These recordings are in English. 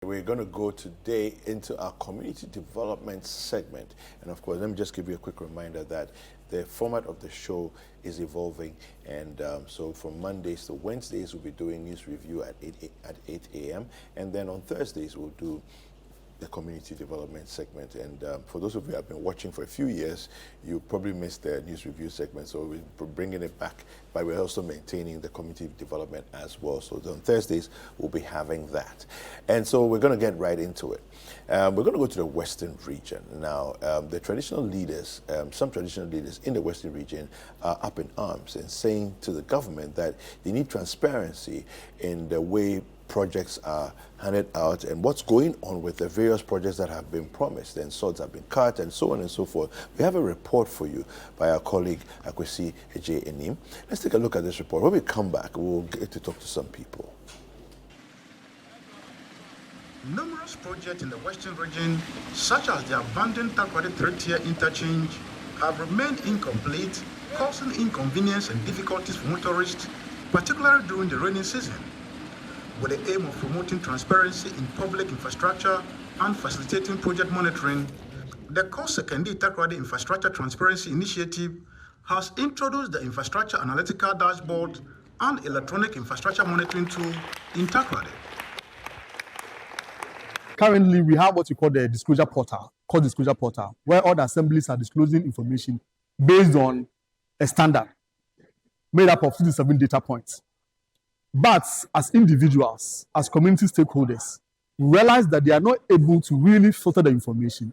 We're going to go today into our community development segment. And of course, let me just give you a quick reminder that the format of the show is evolving. And so from Mondays to Wednesdays, we'll be doing news review at 8 a.m. And then on Thursdays, we'll do the community development segment. And for those of you who have been watching for a few years, you probably missed the news review segment, so we're bringing it back, but we're also maintaining the community development as well. So on Thursdays, we'll be having that. And so we're going to get right into it. We're going to go to the Western region. Now, the traditional leaders, some traditional leaders in the Western region are up in arms and saying to the government that they need transparency in the way projects are handed out and what's going on with the various projects that have been promised and swords have been cut and so on and so forth. We have a report for you by our colleague Akwesi Annim. Let's take a look at this report. When we come back, we'll get to talk to some people. Numerous projects in the Western region, such as the abandoned Takoradi third-tier interchange, have remained incomplete, causing inconvenience and difficulties for motorists, particularly during the rainy season. With the aim of promoting transparency in public infrastructure and facilitating project monitoring, the Sekondi-Takoradi Infrastructure Transparency Initiative has introduced the Infrastructure Analytical Dashboard and Electronic Infrastructure Monitoring Tool in Takoradi. Currently, we have what we call the disclosure portal, where all the assemblies are disclosing information based on a standard made up of 57 data points. But as individuals, as community stakeholders, we realize that they are not able to really filter the information,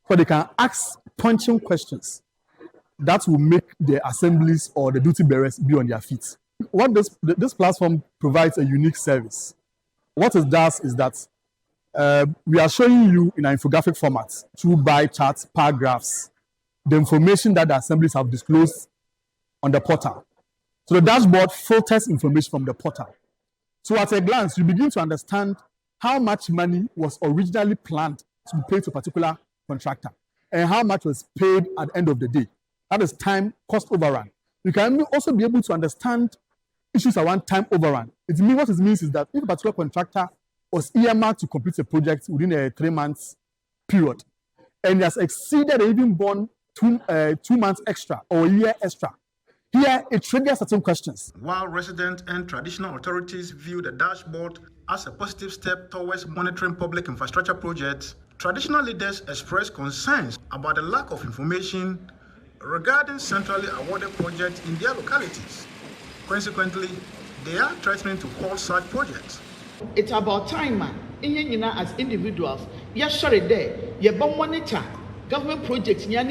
but they can ask punching questions that will make the assemblies or the duty bearers be on their feet. What this platform provides a unique service. What it does is that we are showing you in an infographic format, through bar charts, paragraphs, the information that the assemblies have disclosed on the portal. So the dashboard filters information from the portal. So at a glance, you begin to understand how much money was originally planned to be paid to a particular contractor and how much was paid at the end of the day. That is time cost overrun. You can also be able to understand issues around time overrun. What it means is that if a particular contractor was earmarked to complete a project within a 3 months period and has exceeded or even borne 2 months extra or a year extra, here, it triggers certain questions. While resident and traditional authorities view the dashboard as a positive step towards monitoring public infrastructure projects, traditional leaders express concerns about the lack of information regarding centrally awarded projects in their localities. Consequently, they are threatening to halt such projects. It's about time, man. As individuals, yes, sorry, there. You monitor government projects. You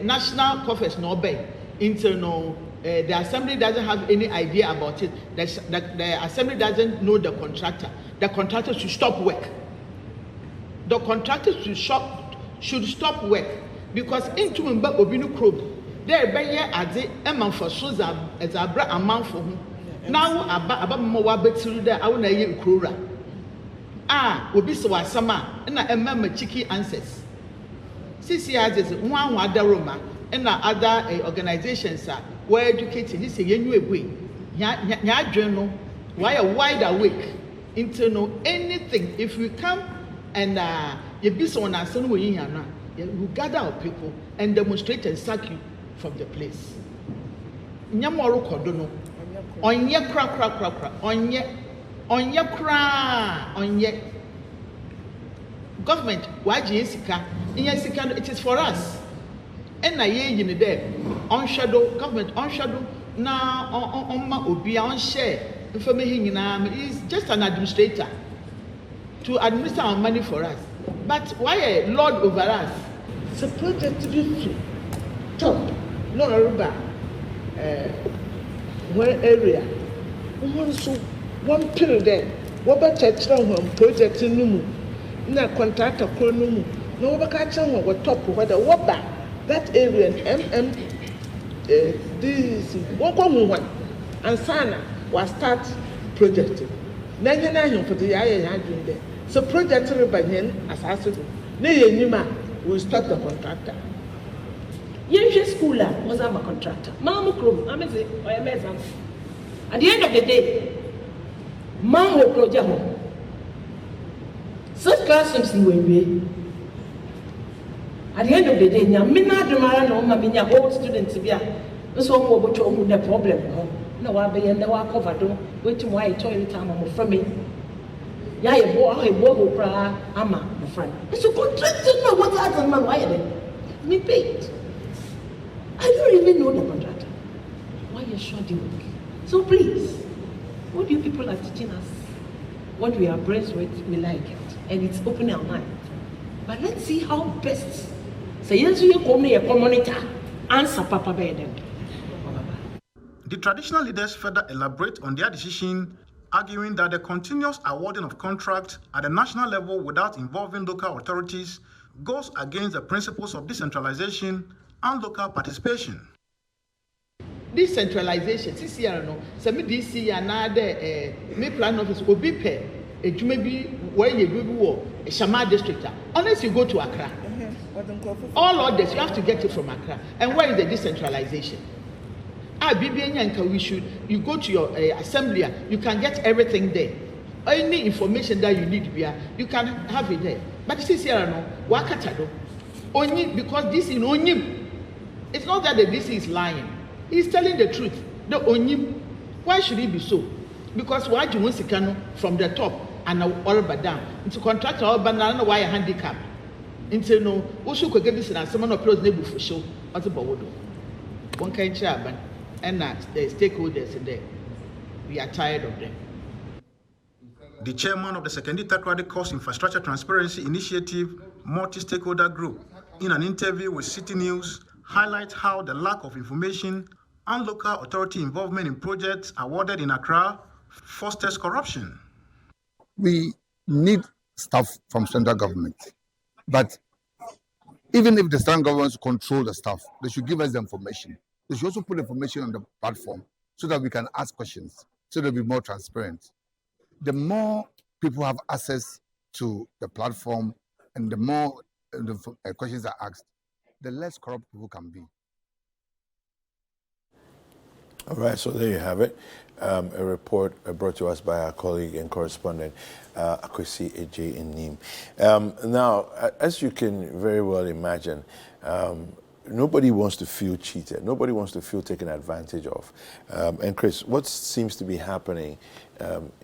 national coffers no bay internal. The assembly doesn't have any idea about it. The assembly doesn't know the contractor. The contractor should stop work. The contractor should stop work because into Mba Obinu Krob, there be here at the amount for Suza as a bra amount for him. Now about more better there. I want to hear Krura. Will be so as summer and I remember cheeky answers. CCI is one other Roma and other organizations are well educated. This is a new way. Ya journal, why a wide awake into know anything. If we come and you be so on as we gather our people and demonstrate and sack you from the place. Nyamoro kodono. Onye kra. Onye kra. Government, why Jessica? It is for us. And I in there on shadow government on shadow now on share information is just an administrator to administer our money for us. But why a lord over us? It's a project to be top, no Aruba, one area. One period there. What about church project in Numu? Na contractor Konumu. No vacation what top whether what back that area this one and Sana was start project. Nine for the area there. So project Banyan as I said, Nima will start the contractor. Young schooler was a contractor. Mama Krum, I'm a at the end of the day, manhole project home. Such classrooms in Wembe. At the end of the day, Yamina Dumara no Mamina old students be so what you the problem. No, I'll be in the walk over do, wait to my toilet time from me. Yeah, a boy, ama, my friend. It's a contract, no, what other man, why me paid. I don't even know the contractor. Why you short the work? So please, what you people are teaching us, what we are blessed with, we like it. And it's opening our mind. But let's see how best. Say yes, you come here, community, answer Papa Biden. The traditional leaders further elaborate on their decision, arguing that the continuous awarding of contracts at the national level without involving local authorities goes against the principles of decentralization and local participation. Decentralization, CCR no, some DC another me plan office will be paid. It may be where you do a Shama district. Unless you go to Accra, all orders you have to get it from Accra. And where is the decentralization? You go to your assembly, you can get everything there. Any information that you need, you can have it there. But CCR no, wakatado. Only because this is Onyim. It's not that the DC is lying. He's telling the truth. The Onyim. Why should it be so? Because why do you want to from the top and all down? Into contract all banana why a handicap. Into no, also could get this and someone approach neighbor for show. What's about what do? One kind chairman and the stakeholders in there. We are tired of them. The chairman of the Sekondi-Takoradi Cost Infrastructure Transparency Initiative multi-stakeholder group, in an interview with City News, highlights how the lack of information and local authority involvement in projects awarded in Accra fosters corruption. We need stuff from central government, but even if the central government control the stuff, they should give us the information. They should also put information on the platform so that we can ask questions, so they'll be more transparent. The more people have access to the platform and the more the questions are asked, the less corrupt people can be. All right, so there you have it. A report brought to us by our colleague and correspondent, Akwesi Eje in Annim. Now, as you can very well imagine, nobody wants to feel cheated. Nobody wants to feel taken advantage of. And Chris, what seems to be happening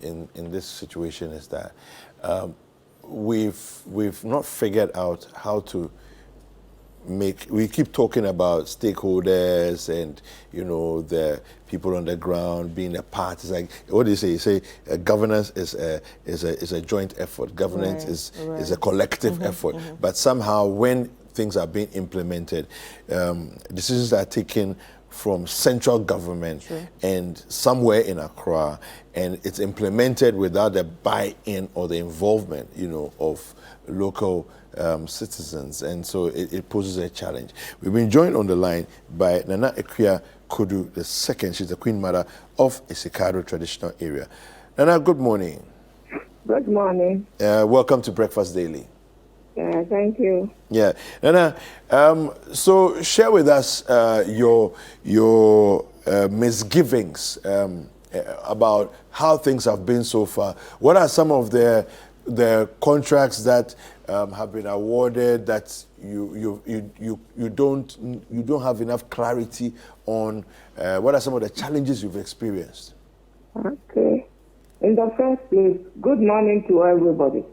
in this situation is that we've not figured out how to we keep talking about stakeholders and, you know, the people on the ground being a part. It's like, what do you say? You say governance is a joint effort. Governance is a collective effort. But somehow when things are being implemented, decisions are taken from central government and somewhere in Accra, and it's implemented without the buy-in or the involvement, you know, of local citizens, and so it poses a challenge. We've been joined on the line by Nana Ekwia Kodu II. She's the Queen Mother of Isikado traditional area. Nana, good morning. Good morning. Welcome to Breakfast Daily. Yeah, thank you. Yeah, Nana. So share with us your misgivings about how things have been so far. What are some of the contracts that have been awarded that you don't have enough clarity on? What are some of the challenges you've experienced? Okay. In the first place, good morning to everybody.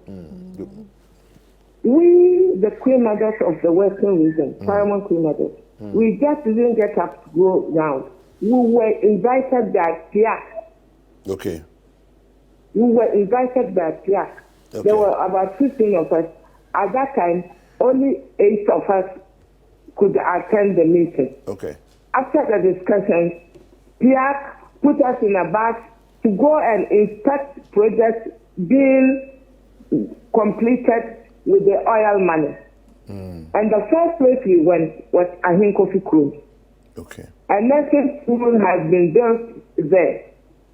We, the Queen Mothers of the Western Region, Paramount Queen Mothers, we just didn't get up to go round. We were invited by PIAC. Okay. We were invited by PIAC. Okay. There were about 15 of us. At that time, only 8 of us could attend the meeting. Okay. After the discussion, PIAC put us in a bus to go and inspect projects being completed with the oil money. And the first place we went was Ahinkofi Cruise. Okay. A nursing school has been built there.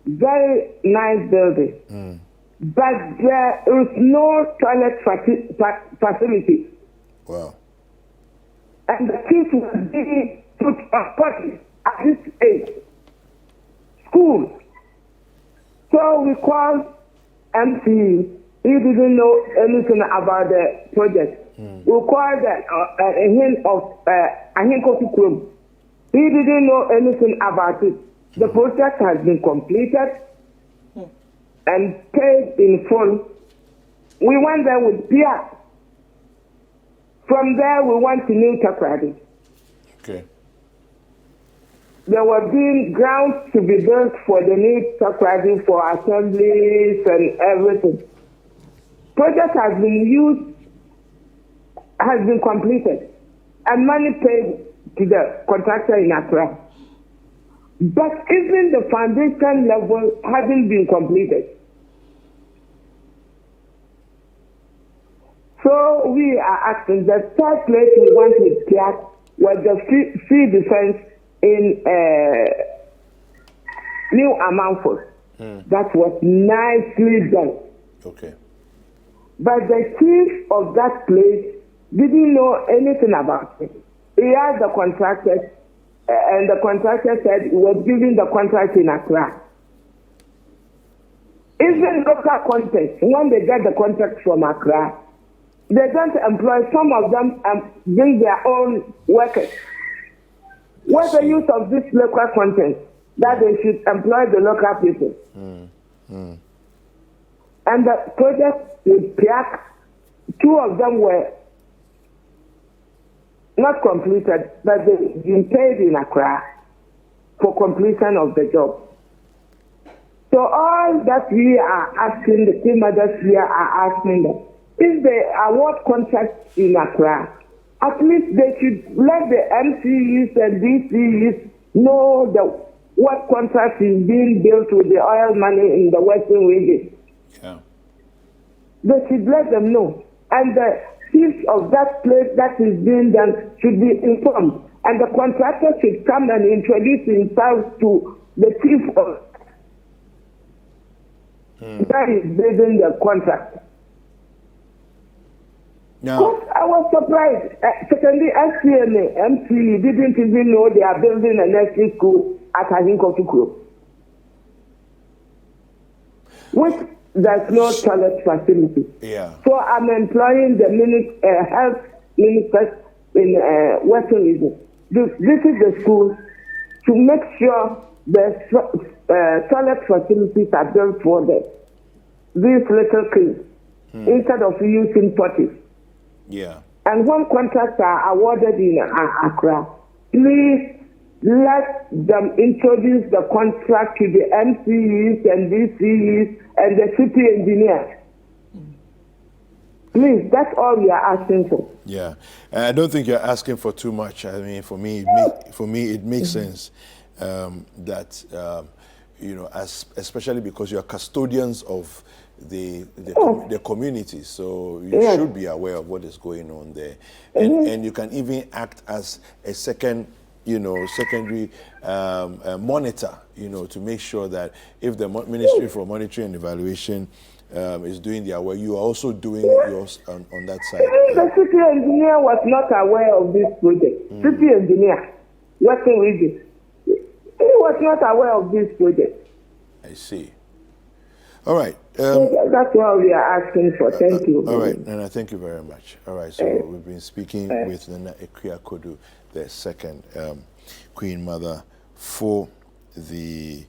Very nice building. But there is no toilet facility. Wow. And the kids were being put on potty at this age. Schools. So we called MC, he didn't know anything about the project. We called a hint of Ahinkofi. He didn't know anything about it. The project has been completed and paid in full. We went there with Pia. From there, we went to New Takoradi. Okay. There were being grounds to be built for the New Takoradi for assemblies and everything. Project has been completed, and money paid to the contractor in Accra. But even the foundation level hasn't been completed. So we are asking, the third place we want with PIAC was the free defense in New Amanfo. That was nicely done. Okay. But the chief of that place didn't know anything about it. He asked the contractor, and the contractor said he was giving the contract in Accra. Even local content, when they get the contract from Accra, they don't employ, some of them bring their own workers. What's the use of this local content? That they should employ the local people. And the project with PIAC, 2 of them were not completed, but they've been paid in Accra for completion of the job. So all that we are asking, the team mothers here are asking them, if they award contracts in Accra, at least they should let the MCEs and DCEs know what contract is being built with the oil money in the Western region. Yeah. They should let them know. And the chiefs of that place that is being done should be informed. And the contractor should come and introduce himself to the chief of that is building the contract. Now, I was surprised. Secondly, SCMA, MCE didn't even know they are building a nursing school at Ahinkofi Group, which there's no toilet facility. yeah. So I'm employing the health ministers in Western region. This is the school to make sure the toilet facilities are built for these little kids instead of using potties. Yeah. And when contracts are awarded in Accra, please let them introduce the contract to the MCEs and DCEs and the city engineers. Please, that's all we are asking for. Yeah, and I don't think you're asking for too much. I mean, for me, it makes sense that especially because you are custodians of the community, so you should be aware of what is going on there, and you can even act as a secondary monitor, to make sure that if the Ministry for Monitoring and Evaluation is doing their work, you are also doing yours on that side. The city engineer was not aware of this project. City engineer, Western region, he was not aware of this project. I see. All right. That's what we are asking for. Thank you. All right, Nana, thank you very much. All right, so we've been speaking with Nana Ekuya-Kodu, the second Queen Mother for the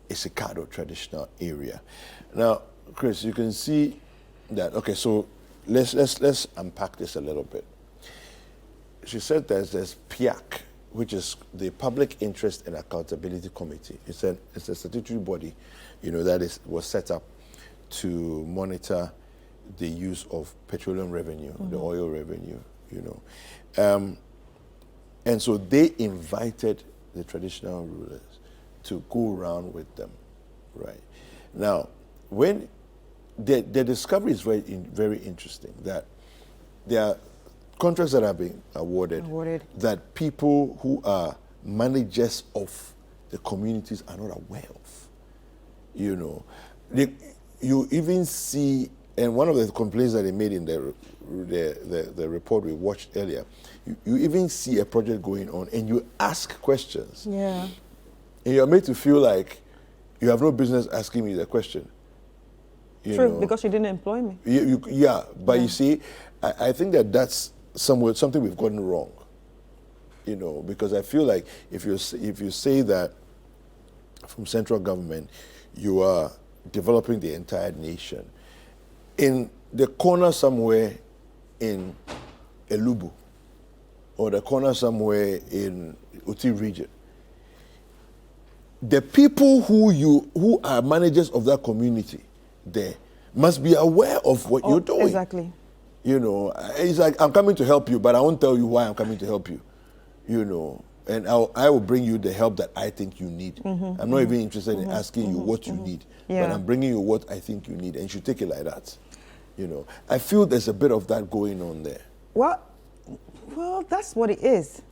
Isikado traditional area. Now, Chris, you can see that. Okay, so let's unpack this a little bit. She said there's PIAC, which is the Public Interest and Accountability Committee. It's a statutory body, that was set up to monitor the use of petroleum revenue, the oil revenue, and so they invited the traditional rulers to go around with them, right? Now, when the discovery is very interesting, that there are contracts that are being awarded that people who are managers of the communities are not aware of. You even see, and one of the complaints that they made in the report we watched earlier, you even see a project going on and you ask questions. Yeah. And you're made to feel like you have no business asking me the question. You True, know? because you didn't employ me. Yeah, but you see, I think that's something we've gotten wrong. You know, because I feel like if you say that from central government, you are developing the entire nation, in the corner somewhere in Elubu, or the corner somewhere in Uti region, the people who are managers of that community there must be aware of what you're doing. Exactly. You know, it's like, I'm coming to help you, but I won't tell you why I'm coming to help you. You know, and I will bring you the help that I think you need. I'm not even interested in asking you what you need, but I'm bringing you what I think you need, and you should take it like that. You know, I feel there's a bit of that going on there. Well, that's what it is.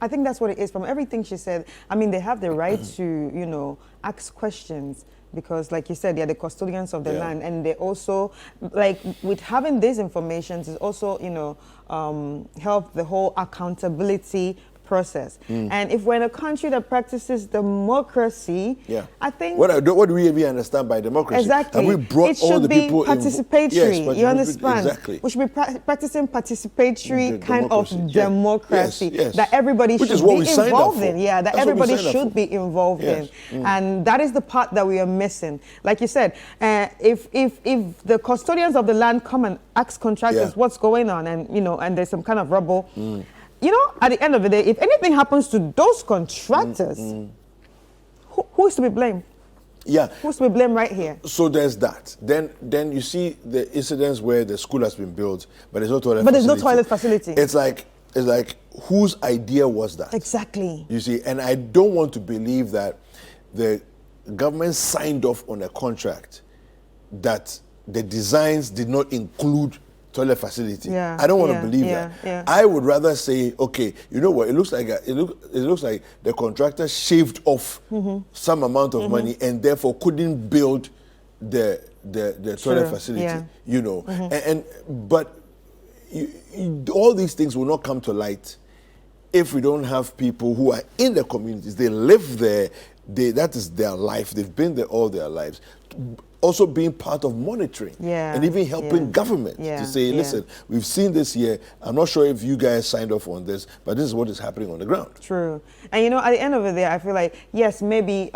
I think that's what it is. From everything she said, I mean, they have the right to, you know, ask questions because, like you said, they're the custodians of the land, and they also, like, with having these informations, is also, you know, help the whole accountability process. And if we're in a country that practices democracy, I think... What do we even understand by democracy? Exactly. Have we brought all the people in? It should be participatory, yes, you understand? Exactly. We should be practicing participatory kind of democracy yes. That everybody Which should is what be we signed involved up for. in. Yeah, that That's everybody should be involved in. And that is the part that we are missing. Like you said, if the custodians of the land come and ask contractors what's going on, and, you know, and there's some kind of rubble, you know, at the end of the day, if anything happens to those contractors, who is to be blamed? Yeah. Who's to be blamed right here? So there's that. Then you see the incidents where the school has been built, but there's no toilet But facility. there's no toilet facility. It's like whose idea was that? Exactly. You see, and I don't want to believe that the government signed off on a contract that the designs did not include toilet facility. I don't want to believe that. I would rather say, okay, you know what? It looks like it looks like the contractor shaved off some amount of money and therefore couldn't build the toilet facility. You know, but all these things will not come to light if we don't have people who are in the communities. They live there. That is their life. They've been there all their lives. Also being part of monitoring and even helping government to say, listen, we've seen this here. I'm not sure if you guys signed off on this, but this is what is happening on the ground. True. And, you know, at the end of the day, I feel like, yes, maybe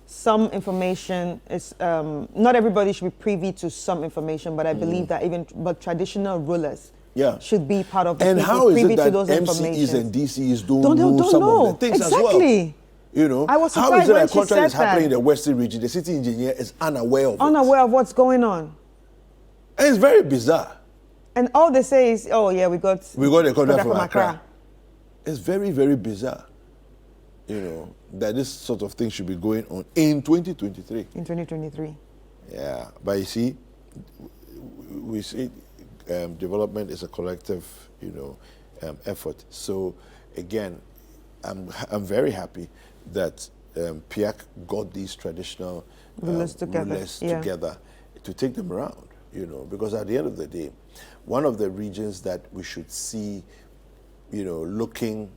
some information is, not everybody should be privy to some information, but I believe that but traditional rulers should be part of the and people how is privy it that to those MCEs and DCEs don't know know some know. of the things Exactly. as well? You know, I was how is surprised it when that she contract is said happening that. in the Western region? The city engineer is unaware of it. Unaware of what's going on. And it's very bizarre. And all they say is, oh yeah, we got a contract from Accra. It's very, very bizarre. You know, that this sort of thing should be going on in 2023. In 2023. Yeah, but you see, we see development is a collective, you know, effort. So again, I'm very happy that PIAC got these traditional rulers together to take them around, you know, because at the end of the day, one of the regions that we should see, you know, looking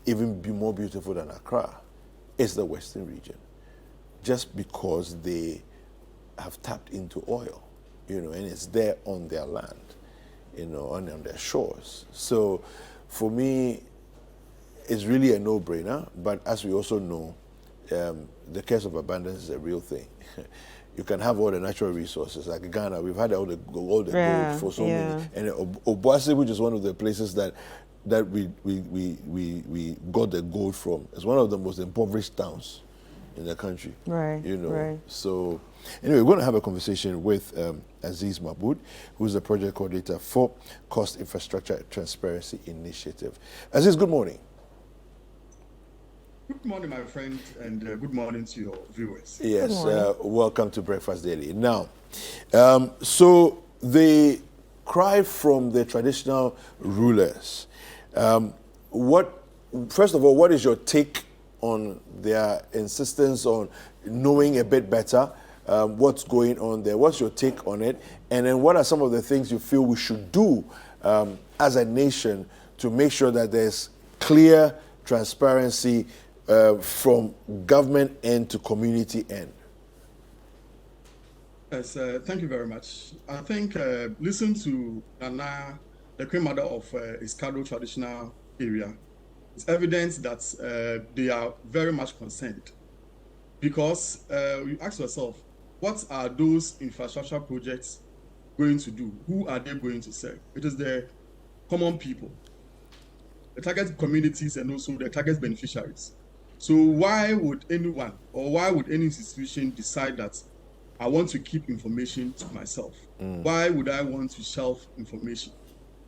even more beautiful than Accra is the Western region, just because they have tapped into oil, you know, and it's there on their land, you know, on their shores. So for me, it's really a no-brainer, but as we also know, the curse of abundance is a real thing. You can have all the natural resources, like Ghana, we've had all the gold for so many. And Obuasi, which is one of the places that we got the gold from, is one of the most impoverished towns in the country. Right, you know. right. So anyway, we're going to have a conversation with Aziz Mahmood, who's the project coordinator for CoST Infrastructure Transparency Initiative. Aziz, good morning. Good morning, my friend, and good morning to your viewers. Yes, welcome to Breakfast Daily. Now, so the cry from the traditional rulers, first of all, what is your take on their insistence on knowing a bit better what's going on there? What's your take on it? And then what are some of the things you feel we should do as a nation to make sure that there's clear transparency from government end to community end? Yes, thank you very much. I think listen to Nana, the Queen Mother of Iskado traditional area. It's evident that they are very much concerned because you ask yourself, what are those infrastructure projects going to do? Who are they going to serve? It is the common people, the target communities, and also the target beneficiaries. So why would anyone or why would any institution decide that I want to keep information to myself? Why would I want to shelve information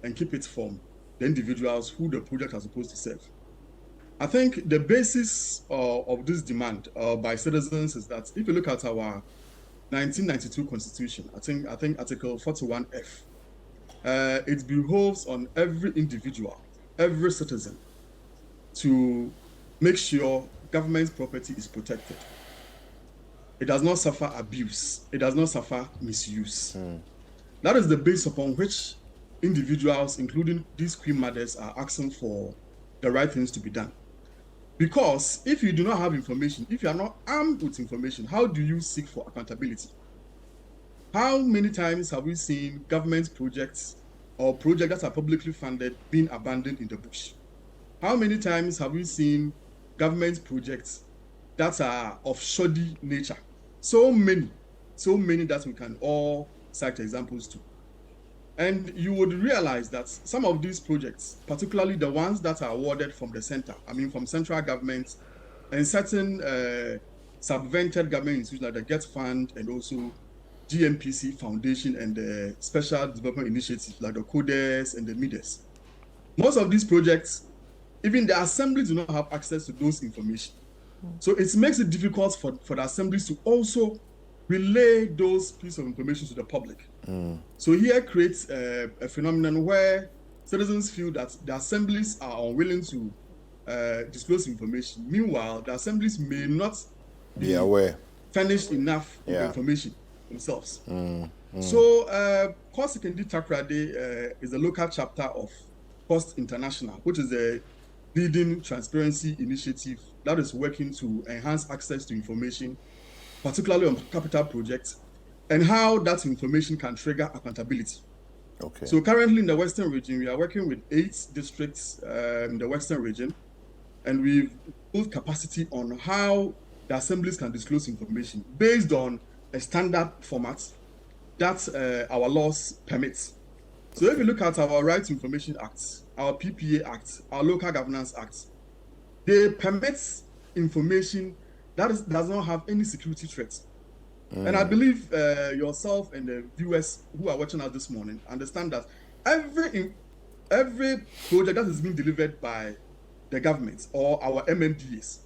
and keep it from the individuals who the project are supposed to serve? I think the basis of this demand by citizens is that if you look at our 1992 Constitution, I think Article 41F, it behoves on every individual, every citizen, to make sure government property is protected. It does not suffer abuse. It does not suffer misuse. That is the base upon which individuals, including these queen mothers, are asking for the right things to be done. Because if you do not have information, if you are not armed with information, how do you seek for accountability? How many times have we seen government projects or projects that are publicly funded being abandoned in the bush? How many times have we seen government projects that are of shoddy nature? So many that we can all cite examples to. And you would realize that some of these projects, particularly the ones that are awarded from the center, from central government and certain subvented government institutions like the GET Fund and also GMPC Foundation and the Special Development Initiative like the CODES and the MIDES. Most of these projects, even the assemblies do not have access to those information. So it makes it difficult for the assemblies to also relay those pieces of information to the public. So here creates a phenomenon where citizens feel that the assemblies are unwilling to disclose information. Meanwhile, the assemblies may not be aware, furnished enough with information themselves. So Sekondi-Takoradi is the local chapter of CoST International, which is a leading transparency initiative that is working to enhance access to information, particularly on capital projects, and how that information can trigger accountability. Okay. So currently in the Western region, we are working with 8 districts in the Western region, and we've built capacity on how the assemblies can disclose information based on a standard format that our laws permit. So if you look at our Right to Information Act, our PPA Act, our Local Governance Act, they permit information that does not have any security threats. And I believe yourself and the viewers who are watching us this morning understand that every project that is being delivered by the government or our MMDAs,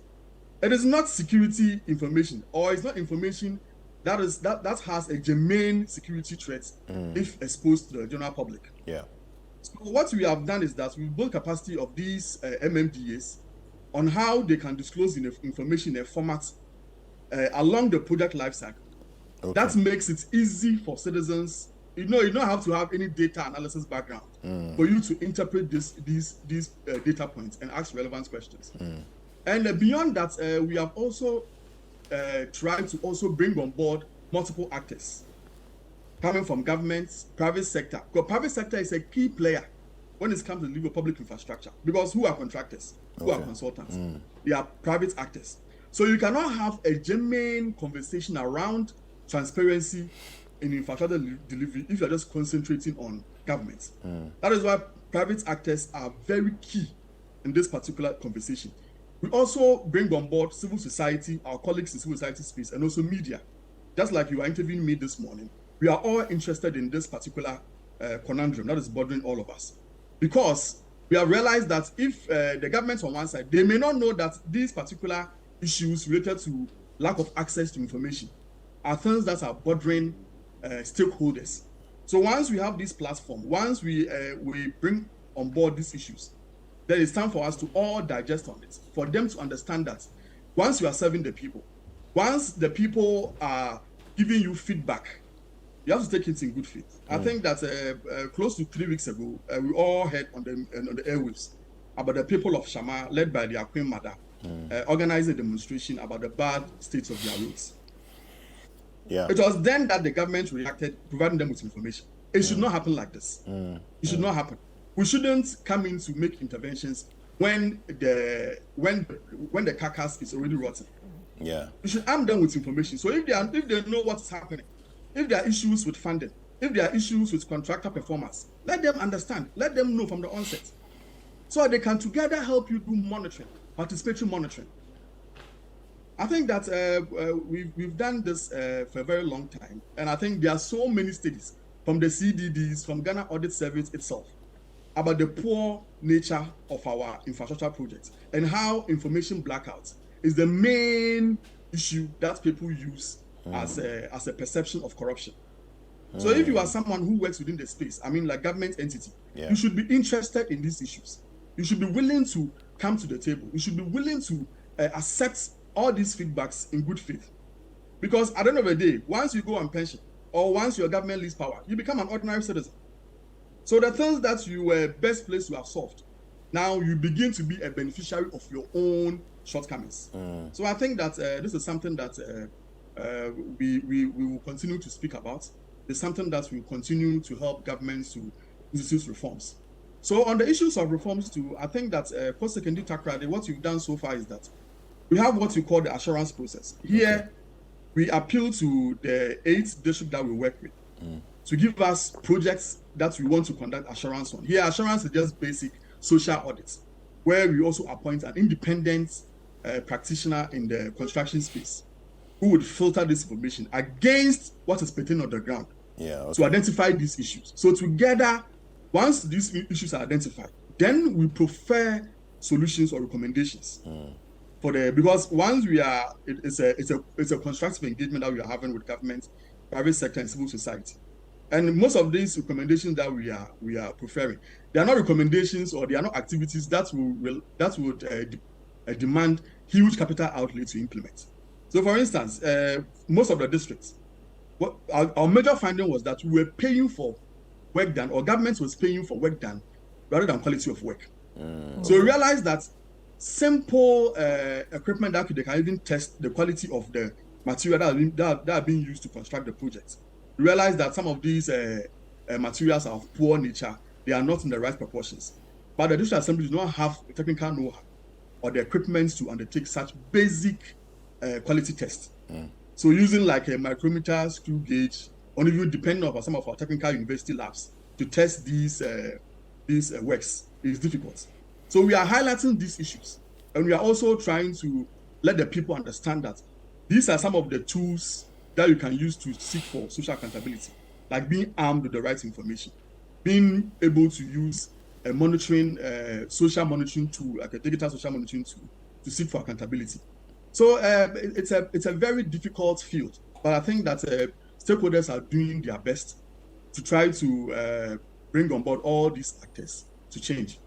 it is not security information, or it's not information that has a germane security threat if exposed to the general public. Yeah. So what we have done is that we build capacity of these MMDAs on how they can disclose information in a format along the project lifecycle. Okay. That makes it easy for citizens. You don't have to have any data analysis background for you to interpret these data points and ask relevant questions. And beyond that, we have also tried to also bring on board multiple actors coming from government, private sector. Because private sector is a key player when it comes to delivery of public infrastructure. Because who are contractors? Who are consultants? They are private actors. So you cannot have a genuine conversation around transparency in infrastructure delivery if you're just concentrating on government. That is why private actors are very key in this particular conversation. We also bring on board civil society, our colleagues in civil society space, and also media. Just like you are interviewing me this morning, we are all interested in this particular conundrum that is bothering all of us. Because we have realized that if the government on one side, they may not know that these particular issues related to lack of access to information are things that are bothering stakeholders. So once we have this platform, once we bring on board these issues, then it's time for us to all digest on it, for them to understand that once you are serving the people, once the people are giving you feedback, you have to take it in good faith. I think that close to 3 weeks ago, we all heard on the airwaves about the people of Shama, led by their Queen Mother, organizing a demonstration about the bad state of their roads. Yeah. It was then that the government reacted, providing them with information. It should not happen like this. It should not happen. We shouldn't come in to make interventions when the carcass is already rotten. Yeah. We should arm them with information. So if they know what is happening, if there are issues with funding, if there are issues with contractor performance, let them understand, let them know from the onset. So they can together help you do monitoring, participatory monitoring. I think that we've done this for a very long time. And I think there are so many studies from the CDDs, from Ghana Audit Service itself, about the poor nature of our infrastructure projects and how information blackouts is the main issue that people use as a perception of corruption. So if you are someone who works within the space, I mean like government entity, you should be interested in these issues. You should be willing to come to the table. You should be willing to accept all these feedbacks in good faith. Because at the end of the day, once you go on pension or once your government leaves power, you become an ordinary citizen. So the things that you were best placed to have solved, now you begin to be a beneficiary of your own shortcomings. So I think that this is something that we will continue to speak about. It's something that will continue to help governments to institute reforms. So on the issues of reforms too, I think that for Sekondi-Takoradi, what you've done so far is that we have what we call the assurance process. Here, we appeal to the 8 districts that we work with to give us projects that we want to conduct assurance on. Here, assurance is just basic social audits, where we also appoint an independent practitioner in the construction space who would filter this information against what is pertaining on the ground to identify these issues. So together, once these issues are identified, then we prefer solutions or recommendations because once we are, it's a constructive engagement that we are having with government, private sector, and civil society. And most of these recommendations that we are preferring, they are not recommendations or they are not activities that would demand huge capital outlay to implement. So, for instance, most of the districts, our major finding was that we were paying for work done, or government was paying for work done rather than quality of work. So we realized that simple equipment that they can even test the quality of the material that are being used to construct the project. We realized that some of these materials are of poor nature. They are not in the right proportions. But the district assembly do not have the technical know-how or the equipment to undertake such basic quality tests. So using like a micrometer, screw gauge, or even depending on some of our technical university labs to test these works is difficult. So we are highlighting these issues, and we are also trying to let the people understand that these are some of the tools that you can use to seek for social accountability, like being armed with the right information, being able to use a monitoring, social monitoring tool, like a digital social monitoring tool, to seek for accountability. So it's a very difficult field, but I think that stakeholders are doing their best to try to bring on board all these actors to change.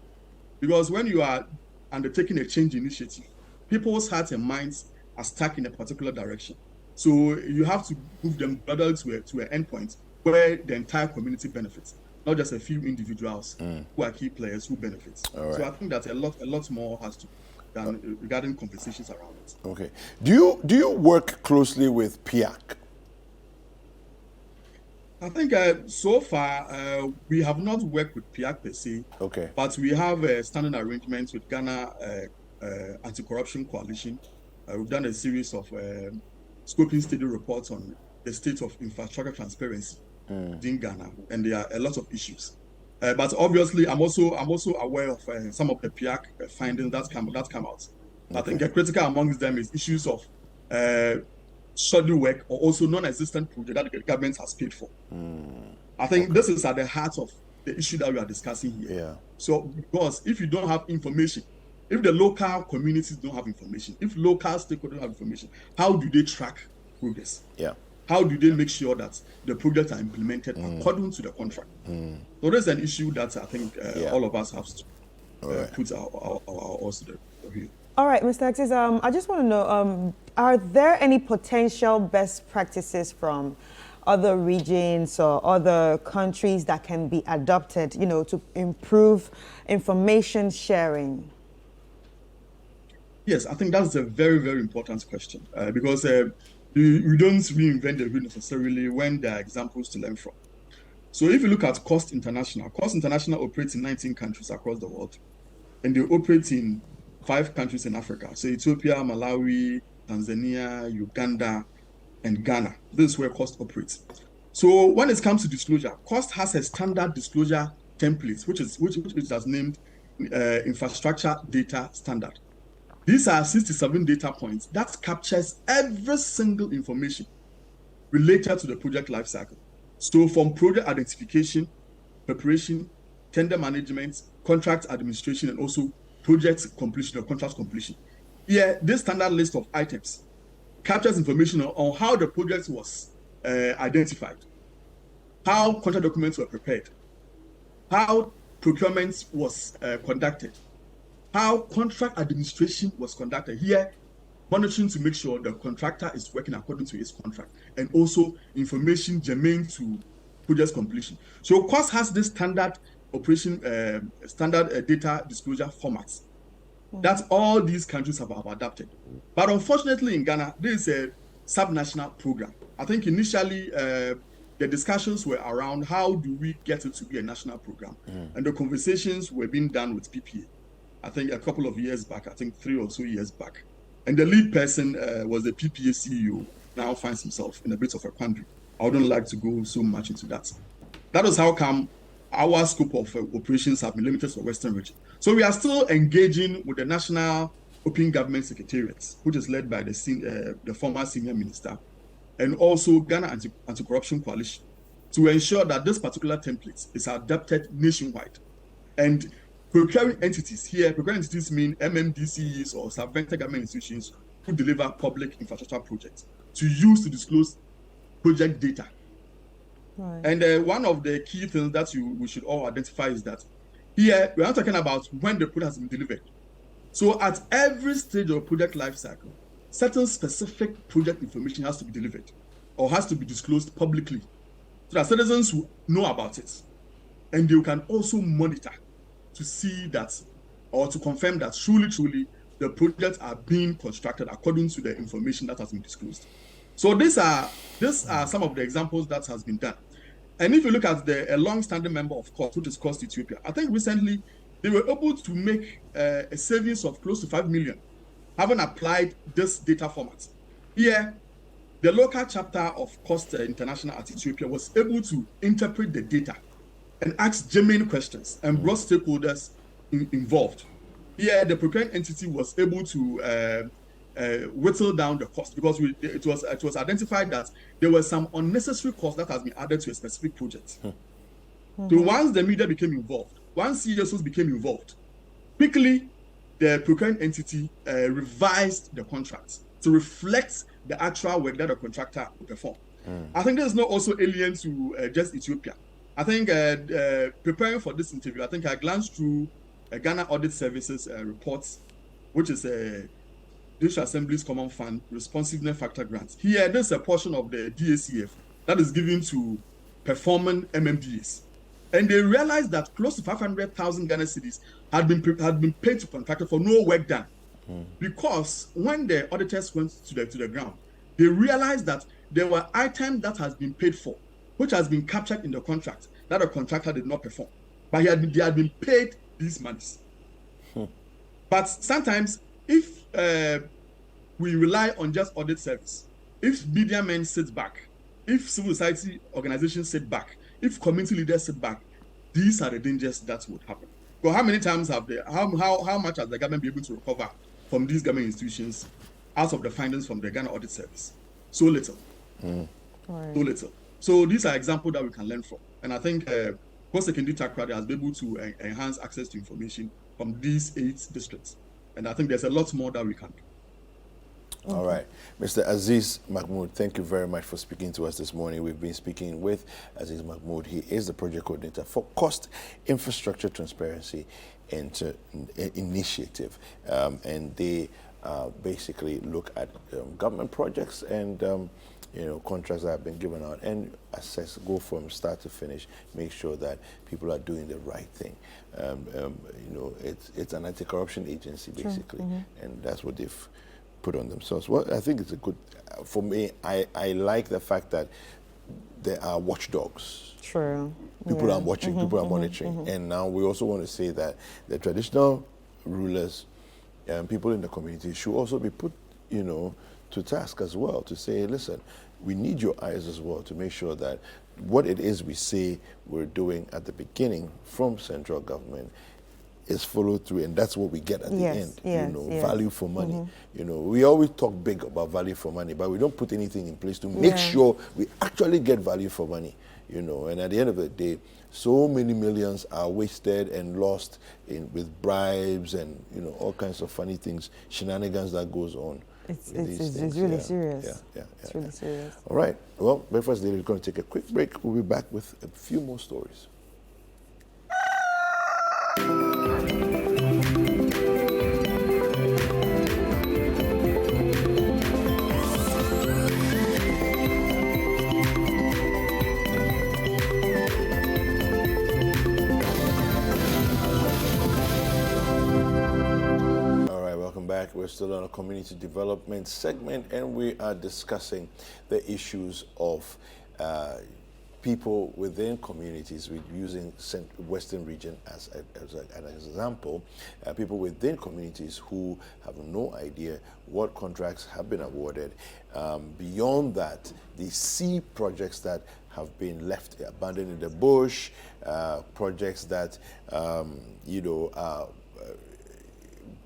Because when you are undertaking a change initiative, people's hearts and minds are stuck in a particular direction. So you have to move them gradually to an endpoint where the entire community benefits, not just a few individuals who are key players who benefit. So I think that a lot more has to be done regarding conversations around it. Okay. Do you work closely with PIAC? I think so far we have not worked with PIAC per se. Okay. But we have standing arrangements with Ghana Anti-Corruption Coalition. We've done a series of scoping study reports on the state of infrastructure transparency in Ghana, and there are a lot of issues. But obviously, I'm also aware of some of the PIAC findings that come out. Okay. I think critical amongst them is issues of shoddy work or also non-existent project that the government has paid for. I think this is at the heart of the issue that we are discussing here. Yeah. So, because if you don't have information, if the local communities don't have information, if local stakeholders don't have information, how do they track progress? Yeah. How do they make sure that the projects are implemented according to the contract? So there's an issue that I think all of us have to put our oars to the wheel. All right, Mr. Axis, I just want to know, are there any potential best practices from other regions or other countries that can be adopted, to improve information sharing? Yes, I think that's a very, very important question because the We don't reinvent the wheel necessarily when there are examples to learn from. So if you look at CoST International operates in 19 countries across the world, and they operate in 5 countries in Africa. So Ethiopia, Malawi, Tanzania, Uganda, and Ghana. This is where CoST operates. So when it comes to disclosure, CoST has a standard disclosure template, which it has named Infrastructure Data Standard. These are 67 data points that captures every single information related to the project lifecycle. So from project identification, preparation, tender management, contract administration, and also project completion or contract completion. Here, this standard list of items captures information on how the project was identified, how contract documents were prepared, how procurement was conducted, how contract administration was conducted. Here, monitoring to make sure the contractor is working according to his contract, and also information germane to project completion. So CoST has this standard data disclosure formats that all these countries have adapted. But unfortunately in Ghana, this is a subnational program. I think initially the discussions were around how do we get it to be a national program, and the conversations were being done with PPA. I think a couple of years back, I think 3 or so years back. And the lead person was the PPA CEO, now finds himself in a bit of a quandary. I wouldn't like to go so much into that. That is how come our scope of operations have been limited to the Western region. So we are still engaging with the National Open Government Secretariat, which is led by the former senior minister, and also Ghana Anti-Corruption Coalition, to ensure that this particular template is adapted nationwide. And procuring entities here, procuring entities mean MMDCs or subvented government institutions who deliver public infrastructure projects to use to disclose project data. Right. And one of the key things that we should all identify is that here we are not talking about when the product has been delivered. So at every stage of project life cycle, certain specific project information has to be delivered or has to be disclosed publicly so that citizens will know about it, and they can also monitor to see that or to confirm that truly the projects are being constructed according to the information that has been disclosed. So these are some of the examples that has been done. And if you look at a long-standing member of CoST, which is CoST Ethiopia, I think recently they were able to make a savings of close to 5 million, having applied this data format. Here, the local chapter of CoST International at Ethiopia was able to interpret the data and ask germane questions and brought stakeholders involved. Here, the procuring entity was able to whittle down the cost because it was identified that there was some unnecessary cost that has been added to a specific project. So once the media became involved, once CSOs became involved, quickly the procuring entity revised the contract to reflect the actual work that the contractor would perform. I think this is not also alien to just Ethiopia. I think preparing for this interview, I think I glanced through Ghana Audit Services reports, which is a Judicial Assembly's Common Fund Responsiveness Factor Grants. Here, there's a portion of the DACF that is given to performing MMDAs. And they realized that close to 500,000 Ghana cedis had been paid to contractors for no work done. Because when the auditors went to the ground, they realized that there were items that has been paid for, which has been captured in the contract, that the contractor did not perform. But they had been paid these monies. But sometimes, if we rely on just audit service, if media men sit back, if civil society organizations sit back, if community leaders sit back, these are the dangers that would happen. But how many times have how much has the government been able to recover from these government institutions out of the findings from the Ghana Audit Service? So little. So little. So these are examples that we can learn from. And I think Sekondi-Takoradi has been able to enhance access to information from these 8 districts. And I think there's a lot more that we can do. All right. Mr. Aziz Mahmoud, thank you very much for speaking to us this morning. We've been speaking with Aziz Mahmoud. He is the project coordinator for CoST Infrastructure Transparency Initiative. And they basically look at government projects and contracts that have been given out and assess, go from start to finish, make sure that people are doing the right thing. It's an anti-corruption agency basically, and that's what they've put on themselves. Well, I think it's a good, for me, I like the fact that there are watchdogs. True. People are watching, people are monitoring. And now we also want to say that the traditional rulers and people in the community should also be put, to task as well, to say, listen, we need your eyes as well to make sure that what it is we say we're doing at the beginning from central government is followed through, and that's what we get at the end. Value for money. We always talk big about value for money, but we don't put anything in place to make sure we actually get value for money. And at the end of the day, so many millions are wasted and lost with bribes and all kinds of funny things, shenanigans that goes on. It's really serious. It's really serious. All right. Well, Breakfast Daily is going to take a quick break. We'll be back with a few more stories. We're still on a community development segment, and we are discussing the issues of people within communities. We're using Western region as an example. People within communities who have no idea what contracts have been awarded. Beyond that, they see projects that have been left abandoned in the bush, projects that are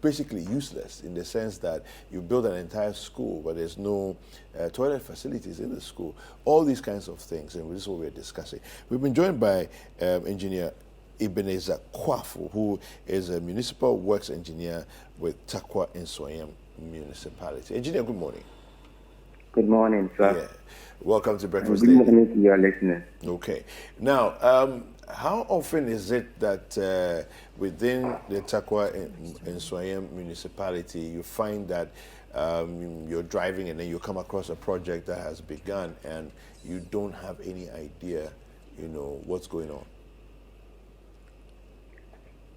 basically useless in the sense that you build an entire school, but there's no toilet facilities in the school. All these kinds of things, and this is what we're discussing. We've been joined by Engineer Ebenezer Kwafu, who is a municipal works engineer with Takwa in Soyam Municipality. Engineer, good morning. Good morning, sir. Yeah. Welcome to Breakfast Daily. Good Daily. morning to your listeners. Okay. Now, how often is it that within the Takwa in Soyam municipality you find that you're driving and then you come across a project that has begun and you don't have any idea, what's going on?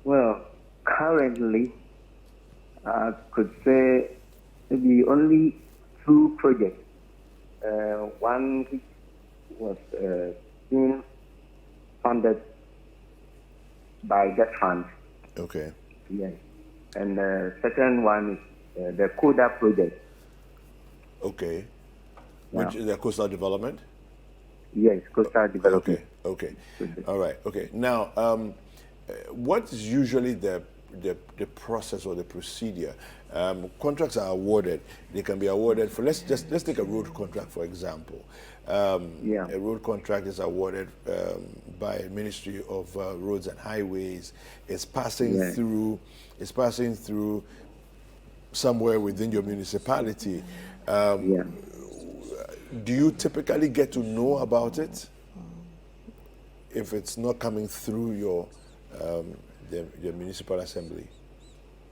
Well, currently, I could say maybe only 2 projects. One which was being funded by that fund. Okay. Yes. And the second one is the CODA project. Okay. Which is the coastal development? Yes, coastal development. Okay. All right. Okay. Now, what is usually the process or the procedure? Contracts are awarded. They can be awarded for, let's take a road contract, for example. A road contract is awarded by Ministry of Roads and Highways. It's passing through somewhere within your municipality. Do you typically get to know about it if it's not coming through your the municipal assembly?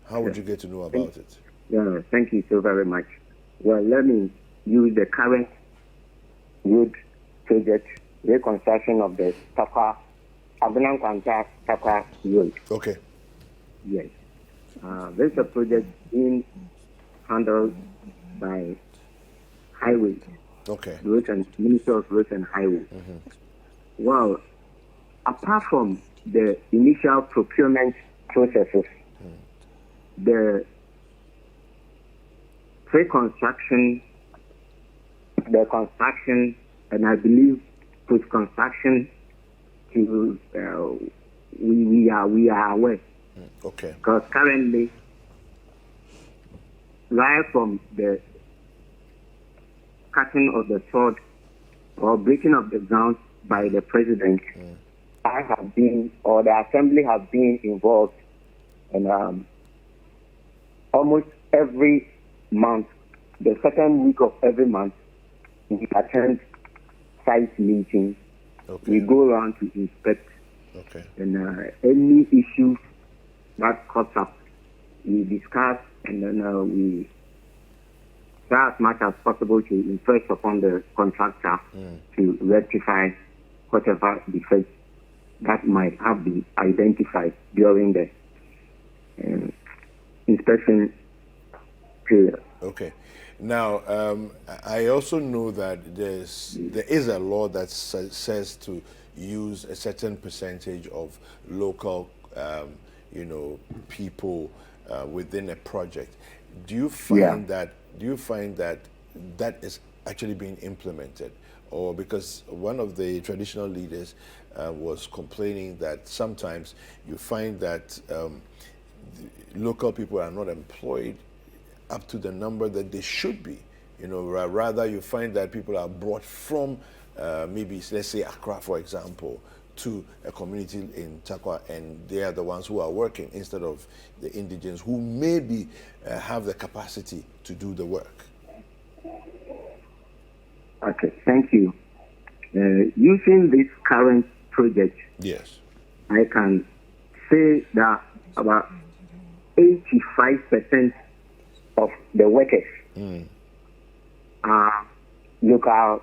How would you get to know about it? Yeah, thank you so very much. Well, let me use the current road project, reconstruction of the Takwa, Takwa Road. Okay. Yes. This is a project being handled by Highways. Okay. Ministry of Roads and Highways. Well, apart from the initial procurement processes, the pre-construction, the construction, and I believe post-construction, we are aware. Okay. Because currently, right from the cutting of the sword or breaking of the ground by the president, I have been, or the assembly have been involved, and almost every month, the second week of every month, we attend site meetings. Okay. We go around to inspect, and any issues that comes up, we discuss, and then we try as much as possible to impress upon the contractor to rectify whatever defects that might have been identified during the inspection period. Okay. Now, I also know that there is a law that says to use a certain percentage of local, people within a project. Do you find that? Do you find that that is actually being implemented, or because one of the traditional leaders was complaining that sometimes you find that local people are not employed up to the number that they should be. Rather you find that people are brought from maybe, let's say, Accra, for example, to a community in Takwa, and they are the ones who are working instead of the indigents who maybe have the capacity to do the work. Okay, thank you. Using this current project, yes, I can say that about 85% of the workers are local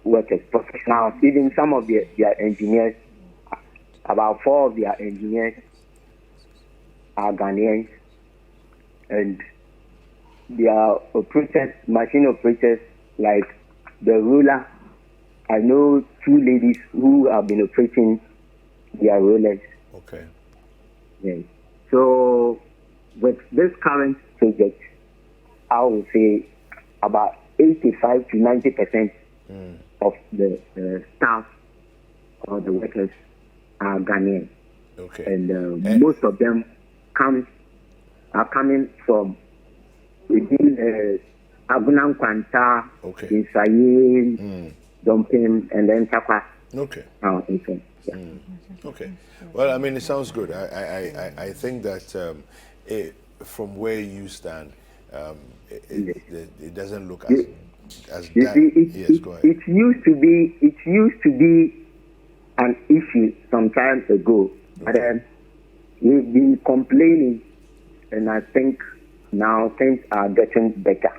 workers, professionals. Even some of their engineers, about 4 of their engineers are Ghanaians, and they are operators, machine operators, like the ruler. I know 2 ladies who have been operating their rollers. Okay. Yes. So with this current project, I would say about 85 to 90% of the staff or the workers are Ghanaian. Okay. And most of them are coming from within Agunam Kwanta, okay, Insaye, Dumping, and then Takwa. Okay. Okay. Yeah. Okay. Well, I mean, it sounds good. I think that from where you stand, it doesn't look as that. Yes, go ahead. It used to be an issue some time ago, but we've been complaining, and I think now things are getting better.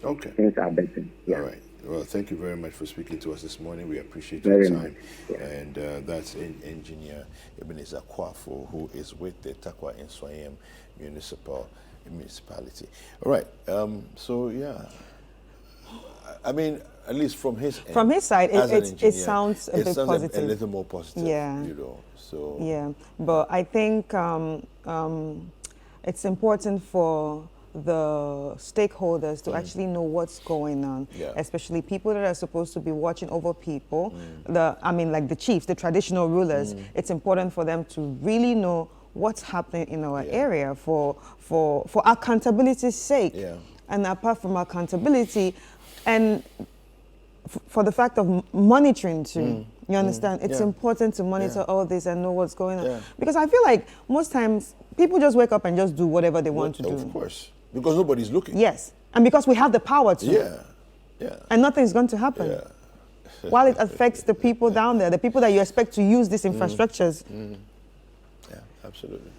Okay. Things are better. Yeah. All right. Well, thank you very much for speaking to us this morning. We appreciate Very your time. much. Yeah. And that's Engineer Ebenezer Kwafo, who is with the Takwa and Swayam municipality. All right. So, yeah. I mean, at least from his end, from his side, it sounds a bit positive. A little more positive. Yeah. So. Yeah. But I think it's important for the stakeholders to actually know what's going on, especially people that are supposed to be watching over people. Like the chiefs, the traditional rulers. It's important for them to really know what's happening in our area for accountability's sake. Yeah. And apart from accountability, and for the fact of monitoring too. You understand? It's important to monitor all this and know what's going on. Because I feel like most times people just wake up and just do whatever they want to do. Of course. Because nobody's looking. Yes. And because we have the power to. Yeah. And nothing's going to happen. Yeah. While it affects the people down there, the people that you expect to use these infrastructures. Yeah, absolutely.